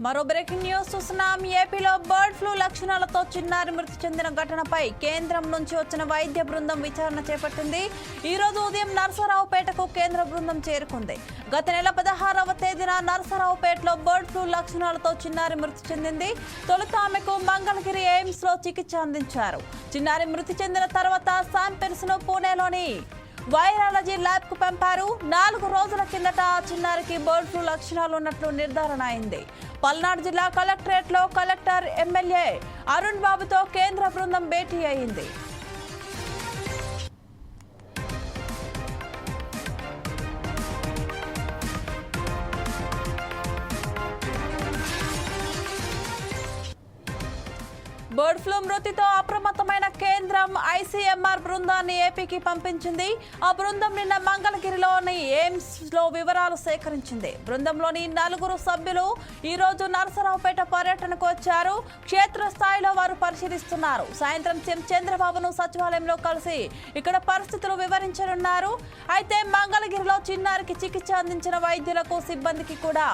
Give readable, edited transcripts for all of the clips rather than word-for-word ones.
మరో breaking news చూస్తున్నాం. ఏపీలో బర్డ్ ఫ్లూ లక్షణాలతో చిన్నారి మృతి చెందిన ఘటనపై కేంద్రం నుంచి వచ్చిన వైద్య బృందం విచారణ చేపట్టింది. ఈ రోజు ఉదయం నరసరావుపేటకు కేంద్ర బృందం చేరుకుంది. గత నెల 16వ తేదీన నరసరావుపేటలో బర్డ్ ఫ్లూ లక్షణాలతో చిన్నారి మృతి చెందింది. తొలుత ఆమెకు మంగళగిరి ఎయిమ్స్ లో చికిత్స అందించారు. చిన్నారి మృతి చెందిన తర్వాత శాంపిల్స్ ను పూణేలోని వైరాలజీ ల్యాబ్ కు పంపారు. 4 రోజుల కిందట చిన్నారికి బర్డ్ ఫ్లూ లక్షణాలు ఉన్నట్లు నిర్ధారణ అయింది. పల్నాడు జిల్లా కలెక్టరేట్ లో కలెక్టర్ ఎమ్మెల్యే అరుణ్ బాబుతో కేంద్ర బృందం భేటీ అయింది. బర్డ్ ఫ్లూ మృతితో అప్రమత్తమైన కేంద్రం ఐసీఎంఆర్ బృందాన్ని ఏపీకి పంపించింది. ఆ బృందం నిన్న మంగళగిరిలోని ఎయిమ్స్ లో వివరాలు సేకరించింది. బృందంలోని 4 సభ్యులు ఈ రోజు నరసరావుపేట పర్యటనకు వచ్చారు. క్షేత్రస్థాయిలో వారు పరిశీలిస్తున్నారు. సాయంత్రం చంద్రబాబును సచివాలయంలో కలిసి ఇక్కడ పరిస్థితులు వివరించనున్నారు. అయితే మంగళగిరిలో చిన్నారికి చికిత్స అందించిన వైద్యులకు సిబ్బందికి కూడా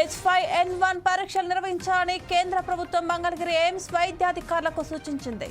H5N1 పరీక్షలు నిర్వహించాలని కేంద్ర ప్రభుత్వం మంగళగిరి ఎయిమ్స్ వైద్యాధికారులకు సూచించింది.